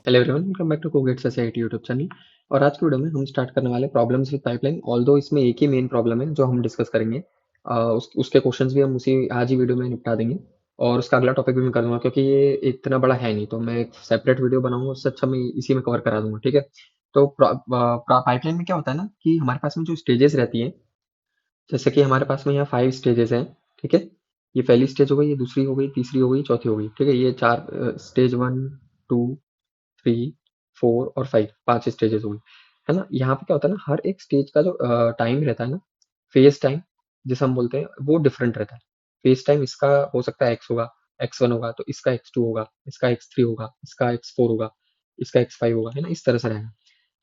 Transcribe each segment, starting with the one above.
Hello everyone, welcome back to कोगेट society YouTube channel. और आज की वीडियो में हम स्टार्ट करने वाले प्रॉब्लम्स विद पाइपलाइन। ऑल्दो इसमें एक ही मेन प्रॉब्लम है जो हम डिस्कस करेंगे। उसके क्वेश्चंस भी हम उसी आज ही वीडियो में निपटा देंगे। और उसका अगला टॉपिक भी मैं कर दूंगा, क्योंकि ये इतना बड़ा है नहीं, तो मैं एक सेपरेट वीडियो बनाऊंगा, उससे अच्छा मैं इसी में कवर करा दूंगा। ठीक है। तो पाइपलाइन में क्या होता है ना कि हमारे पास में जो स्टेजेस रहती है, जैसे कि हमारे पास में यहाँ 5 स्टेजेस हैं। ठीक है। ये पहली स्टेज हो गई, ये दूसरी हो गई, तीसरी हो गई, चौथी हो गई। ठीक है। ये चार स्टेज 1, 2, 3, 4 और 5, 5 स्टेजेस हो गई, है ना। यहाँ पे क्या होता है ना, हर एक स्टेज का जो टाइम रहता है ना, फेज टाइम जिसे हम बोलते हैं, वो डिफरेंट रहता है। फेज टाइम इसका हो सकता है एक्स होगा, x1 होगा, तो इसका x2 होगा, इसका x3 होगा, इसका x4 होगा, इसका x5 होगा, है ना। इस तरह से रहेगा।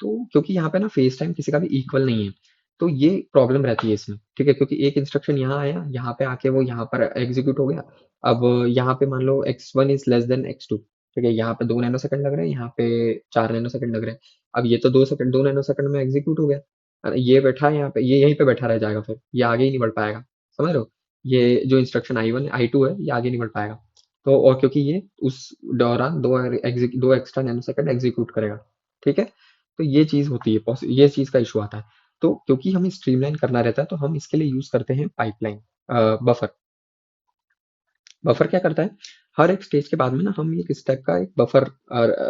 तो क्योंकि यहाँ पे ना फेस टाइम किसी का भी इक्वल नहीं है, तो ये प्रॉब्लम रहती है इसमें। ठीक है। क्योंकि एक इंस्ट्रक्शन यहाँ आया, यहाँ पे आके वो यहाँ पर एग्जीक्यूट हो गया। अब यहाँ पे मान लो x1 is less than x2। ठीक है। यहाँ पे 2 नैनो सेकंड लग रहे हैं, यहाँ पे 4 नैनो सेकंड लग रहे हैं। अब ये तो 2 नैनो सेकंड में एग्जीक्यूट हो गया। ये बैठा है यहाँ पे, ये यहीं पे बैठा रह जाएगा, फिर ये आगे ही नहीं बढ़ पाएगा। समझ रहे हो। ये जो इंस्ट्रक्शन I1 I2 है, ये आगे नहीं बढ़ पाएगा। तो और क्योंकि ये उस दौरान दो एक्स्ट्रा नैनो सेकंड एग्जीक्यूट करेगा। ठीक है। तो ये चीज होती है, ये चीज का इशू आता है। तो क्योंकि हमें स्ट्रीमलाइन करना रहता है, तो हम इसके लिए यूज करते हैं पाइपलाइन, बफर। बफर क्या करता है, हर एक स्टेज के बाद में ना हम एक स्टेप का एक बफर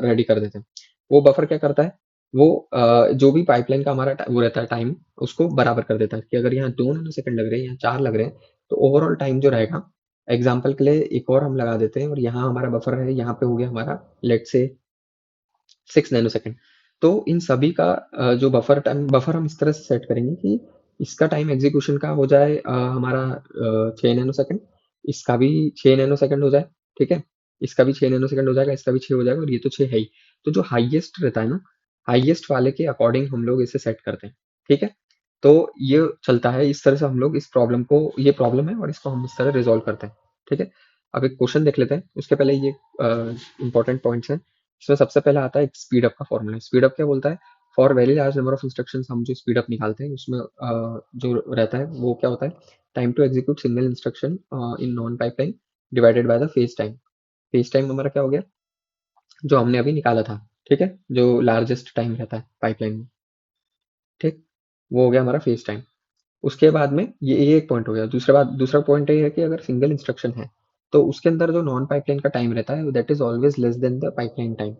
रेडी कर देते हैं। वो बफर क्या करता है, वो जो भी पाइपलाइन का हमारा वो रहता है टाइम, उसको बराबर कर देता है। कि अगर यहाँ 2 नैनो सेकंड लग रहे हैं, यहाँ 4 लग रहे हैं, तो ओवरऑल टाइम जो रहेगा, एग्जाम्पल के लिए एक और हम लगा देते हैं, और यहाँ हमारा बफर है, यहाँ पे हो गया हमारा लेट से 6 नैनो सेकंड। तो इन सभी का जो बफर हम इस तरह से सेट करेंगे कि इसका टाइम एग्जीक्यूशन का हो जाए हमारा 6 नैनो सेकंड, इसका भी 6 नैनो सेकंड हो जाए। ठीक है। इसका भी 6 नैनो सेकंड हो जाएगा, इसका भी 6 हो जाएगा, और ये तो 6 है ही। तो जो हाईएस्ट रहता है ना, हाईएस्ट वाले के अकॉर्डिंग हम लोग इसे सेट करते हैं। ठीक है। तो ये चलता है इस तरह से, हम लोग इस प्रॉब्लम को, ये प्रॉब्लम है और इसको हम इस तरह रिजॉल्व करते हैं। ठीक है। अब एक क्वेश्चन देख लेते हैं, उसके पहले ये इंपॉर्टेंट पॉइंट्स हैं। इसमें सबसे पहला आता है एक स्पीड अप का फॉर्मूला। स्पीड अप क्या बोलता है, for very large number of instructions हम जो स्पीड अप निकालते हैं, उसमें जो रहता है वो क्या होता है, time to execute single instruction in non pipeline divided by the phase time. Phase time हमारा क्या हो गया, जो हमने अभी निकाला था। ठीक है। जो लार्जेस्ट टाइम रहता है पाइपलाइन में। ठीक। वो हो गया हमारा फेज टाइम। उसके बाद में ये एक पॉइंट हो गया। दूसरा पॉइंट ये है कि अगर सिंगल इंस्ट्रक्शन है, तो उसके अंदर जो नॉन पाइपलाइन का टाइम रहता है, that is always less than the pipeline time.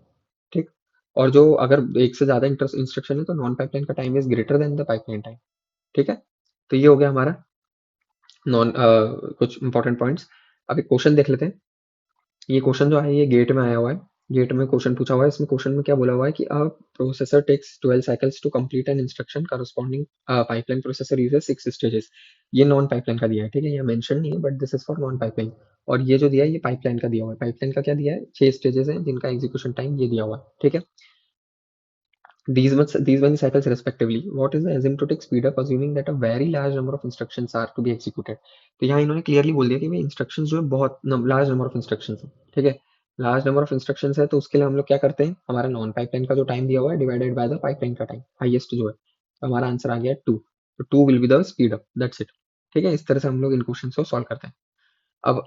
ठीक। और जो अगर एक से ज्यादा इंस्ट्रक्शन है, तो नॉन पाइपलाइन का time is greater than the pipeline time. ठीक है। तो ये हो गया हमारा नॉन कुछ इंपॉर्टेंट पॉइंट्स। अब एक क्वेश्चन देख लेते हैं। ये क्वेश्चन जो है, ये गेट में आया हुआ है। गेट में क्वेश्चन पूछा हुआ है। इसमें क्वेश्चन में क्या बोला हुआ है कि processor takes 12 cycles to complete an instruction corresponding pipeline processor uses 6 stages. ये नॉन पाइपलाइन का दिया है। ठीक है। ये मेंशन नहीं है, but this is for non pipeline. और ये जो दिया है, ये पाइपलाइन का दिया हुआ है। पाइपलाइन का क्या दिया है, 6 स्टेजेस हैं जिनका एग्जीक्यूशन टाइम ये दिया हुआ है। ठीक है। These many cycles respectively. What is the asymptotic speed up assuming that a very large number of instructions are to be executed? तो यहाँ इन्होंने क्लियरली बोल दिया कि भाई इंस्ट्रक्शंस जो है बहुत लार्ज नंबर ऑफ इंस्ट्रक्शंस है। ठीक है। लार्ज नंबर ऑफ इंस्ट्रक्शंस है, तो उसके लिए हम लोग क्या करते हैं, हमारा नॉन पाइपलाइन का जो टाइम दिया हुआ है डिवाइडेड बाय द पाइपलाइन का टाइम हाईएस्ट जो है, तो हमारा आंसर आ गया 2। तो 2 will be the speed up, that's it. ठीक है। इस तरह से हम लोग इन क्वेश्चन को सॉल्व करते हैं। अब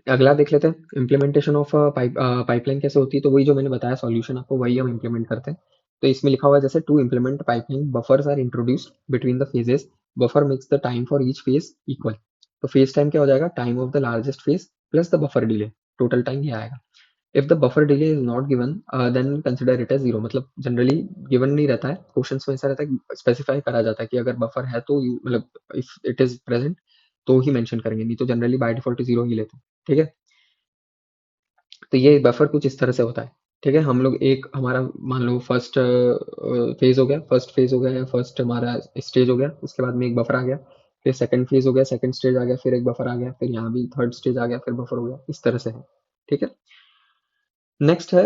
अगला देख लेते हैं, इम्प्लीमेंटेशन ऑफ पाइपलाइन कैसे होती है। तो वही जो मैंने बताया सॉल्यूशन आपको, वही हम इम्प्लीमेंट करते हैं। तो इसमें लिखा हुआ है जैसे, to implement pipeline buffers are introduced between the phases. Buffer makes the time for each phase equal. तो फेज टाइम क्या हो जाएगा, time of the largest phase plus the buffer delay, total time ये आएगा। If the buffer delay is not given, then consider it as zero. मतलब generally given नहीं रहता है, क्वेश्चन में ऐसा रहता है, स्पेसिफाई करा जाता है कि अगर बफर है तो मतलब इफ इट इज प्रेजेंट तो ही मेंशन करेंगे, नहीं तो जनरली बाय डिफॉल्ट जीरो ही लेते हैं। ठीक है। तो ये बफर कुछ इस तरह से होता है। ठीक है। हम लोग एक हमारा मान लो फर्स्ट फेज हो गया, या फर्स्ट हमारा स्टेज हो गया, उसके बाद में एक बफर आ गया। फिर सेकंड फेज हो गया, सेकंड स्टेज आ गया, फिर एक बफर आ गया, फिर यहाँ भी थर्ड स्टेज आ गया, फिर बफर हो गया। इस तरह से है। ठीक है। नेक्स्ट है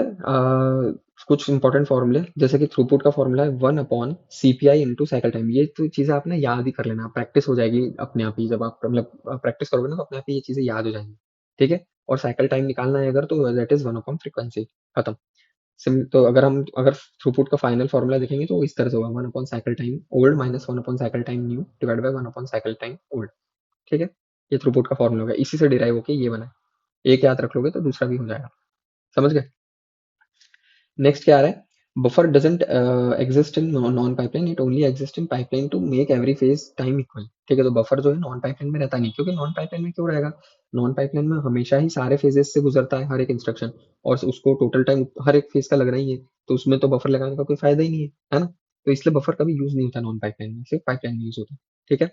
कुछ इंपॉर्टेंट फॉर्मूले, जैसे कि थ्रूपुट का फॉर्मूला है 1/CPI इंटू साइकिल टाइम। ये तो चीज़ें आप ना याद ही कर लेना, प्रैक्टिस हो जाएगी अपने आप ही। जब आप मतलब प्रैक्टिस करोगे ना, तो अपने आप ही ये चीज़ें याद हो जाएंगी। ठीक है। और साइकिल टाइम निकालना है अगर, तो दैट इज 1/फ्रीक्वेंसी, खत्म। तो अगर थ्रूपुट का फाइनल फॉर्मूला देखेंगे, तो वो इस तरह से होगा, 1/साइकिल टाइम ओल्ड माइनस 1/साइकिल टाइम न्यू डिवाइड बाय 1/साइकिल टाइम ओल्ड। ठीक है। ये थ्रूपुट का फॉर्मूला होगा, इसी से डिराइव होकर ये बना है। एक याद रख लोगे तो दूसरा भी हो जाएगा। समझ गए। नेक्स्ट क्या आ रहा है? Buffer doesn't exist in non pipeline, it only exist in pipeline to make every phase time equal. ठीक है, तो बफर जो है नॉन पाइपलाइन में रहता नहीं, क्योंकि नॉन पाइपलाइन में क्यों रहेगा? नॉन पाइपलाइन में हमेशा ही सारे फेजेस से गुजरता है हर एक इंस्ट्रक्शन, और उसको टोटल टाइम हर एक फेज का लग रहा ही है, तो उसमें तो बफर लगाने का कोई फायदा ही नहीं है ना? तो इसलिए बफर कभी यूज नहीं होता नॉन पाइपलाइन में, सिर्फ पाइपलाइन में यूज होता है। ठीक है,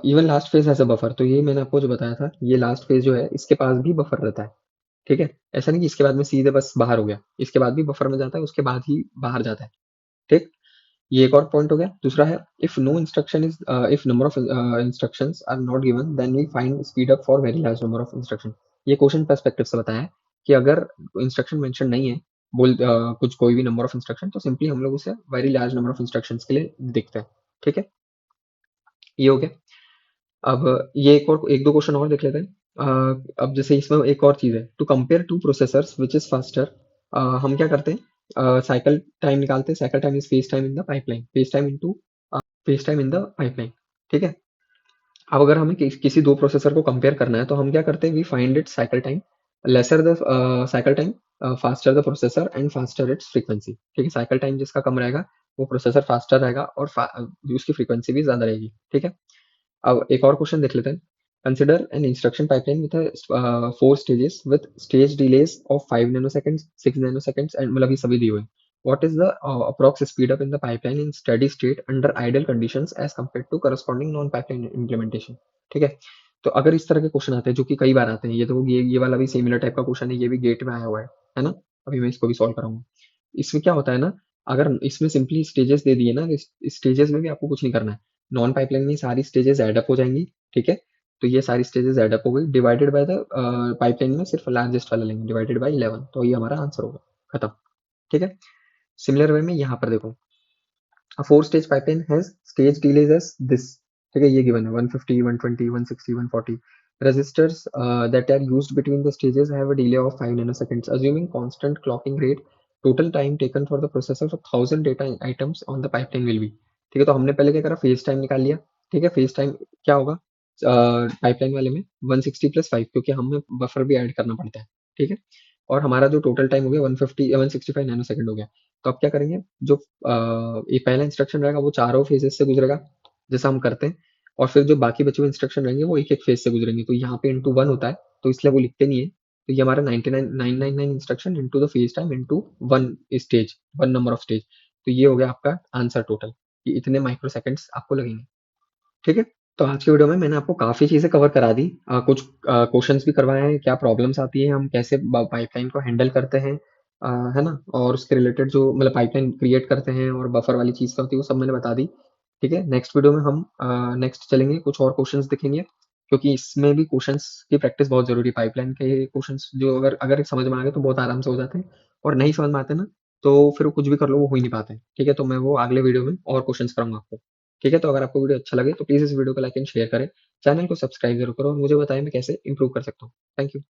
even last phase has a buffer, तो ये मैंने आपको जो बताया था, ये लास्ट फेज जो है इसके पास भी बफर रहता है। ठीक है, ऐसा नहीं कि इसके बाद में सीधे बस बाहर हो गया, इसके बाद भी बफर में जाता है, उसके बाद ही बाहर जाता है। ठीक, ये एक और पॉइंट हो गया। दूसरा है, if no instruction is if number of instructions are not given then we find speed up for very large number of instruction. ये क्वेश्चन पर्सपेक्टिव से बताया है कि अगर इंस्ट्रक्शन मेंशन नहीं है, कुछ कोई भी नंबर ऑफ इंस्ट्रक्शन, तो सिंपली हम लोग उसे very large number of instructions के लिए देखते हैं। ठीक है, ये हो गया। अब ये एक दो क्वेश्चन और देख लेते हैं। अब जैसे इसमें एक और चीज है, to compare two processors which is faster, हम क्या करते हैं? साइकिल टाइम निकालते हैं। Cycle time is phase time in the pipeline, phase time into phase time in the pipeline. ठीक है, अब अगर हमें किसी दो प्रोसेसर को कंपेयर करना है, तो हम क्या करते हैं? We find it cycle time lesser the cycle time, faster the processor and faster its frequency. ठीक है, साइकिल टाइम जिसका कम रहेगा वो प्रोसेसर फास्टर रहेगा, और उसकी फ्रीक्वेंसी भी ज्यादा रहेगी। ठीक है, अब एक और क्वेश्चन देख लेते हैं। Consider an instruction pipeline with four stages with stage delays of 5 nanoseconds, 6 nanoseconds and, मतलब ये सभी दिए हुए हैं। What is the approx speed up in the pipeline in steady state under ideal conditions as compare to corresponding non pipeline implementation. ठीक है, तो अगर इस तरह के क्वेश्चन आते हैं, जो कि कई बार आते हैं, ये तो ये वाला भी सिमिलर टाइप का क्वेश्चन है, ये भी गेट में आया हुआ है ना? अभी मैं इसको भी सॉल्व कराऊंगा। इसमें क्या होता है ना, अगर इसमें सिंपली स्टेजेस दे दिए ना, स्टेजेस में भी आपको कुछ नहीं करना है। नॉन पाइपलाइन में सारी स्टेजेस ऐड अप हो जाएंगी। ठीक है, तो ये सारी स्टेजेस ऐड अप हो गई, डिवाइडेड बाय द पाइपलाइन में सिर्फ लार्जेस्ट वाला लेंगे, डिवाइडेड बाय 11, तो ये हमारा आंसर होगा। खत्म। ठीक है, सिमिलर वे में यहाँ पर देखो, a four stage pipeline has stage delays as this। ठीक है, ये given है 150, 120, 160, 140 resistors that are used between the stages have a delay of 5 nanoseconds, assuming constant clocking rate, total time taken for the processor of 1000 data items on the pipeline will be। ठीक है, तो हमने पहले क्या करा? Phase time निकाल लिया। ठीक है, फेज टाइम क्या होगा पाइपलाइन वाले में? 160 प्लस 5, क्योंकि हमें बफर भी ऐड करना पड़ता है। ठीक है, और हमारा जो टोटल टाइम हो गया 150 165 नैनो सेकंड हो गया। तो अब क्या करेंगे? जो ये पहला इंस्ट्रक्शन रहेगा वो चारों फेजेस से गुजरेगा, जैसा हम करते हैं, और फिर जो बाकी बचे हुए इंस्ट्रक्शन रहेंगे वो एक एक फेज से गुजरेंगे। तो यहाँ पे इंटू वन होता है, तो इसलिए वो लिखते नहीं है। तो ये हमारा 999 instruction into the phase time into one stage, one number of stage. तो ये हो गया आपका आंसर टोटल, कि इतने माइक्रो सेकेंड्स आपको लगेंगे। ठीक है, तो आज की वीडियो में मैंने आपको काफ़ी चीज़ें कवर करा दी। कुछ क्वेश्चंस भी करवाए हैं, क्या प्रॉब्लम्स आती है, हम कैसे पाइपलाइन को हैंडल करते हैं, है ना? और उसके रिलेटेड जो मतलब पाइपलाइन क्रिएट करते हैं और बफर वाली चीज़ क्या होती है, वो सब मैंने बता दी। ठीक है, नेक्स्ट वीडियो में हम नेक्स्ट चलेंगे, कुछ और क्वेश्चंस देखेंगे, क्योंकि इसमें भी क्वेश्चंस की प्रैक्टिस बहुत ज़रूरी है। पाइपलाइन के क्वेश्चंस जो अगर अगर समझ में आ गए तो बहुत आराम से हो जाते हैं, और नहीं समझ में आते ना, तो फिर वो कुछ भी कर लो वो हो ही नहीं पाते हैं। ठीक है, तो मैं वो अगले वीडियो में और क्वेश्चंस कराऊंगा आपको। ठीक है, तो अगर आपको वीडियो अच्छा लगे तो प्लीज़ इस वीडियो को लाइक एंड शेयर करें। चैनल को सब्सक्राइब ज़रूर करो, और मुझे बताएँ मैं कैसे इंप्रूव कर सकता हूँ। Thank you.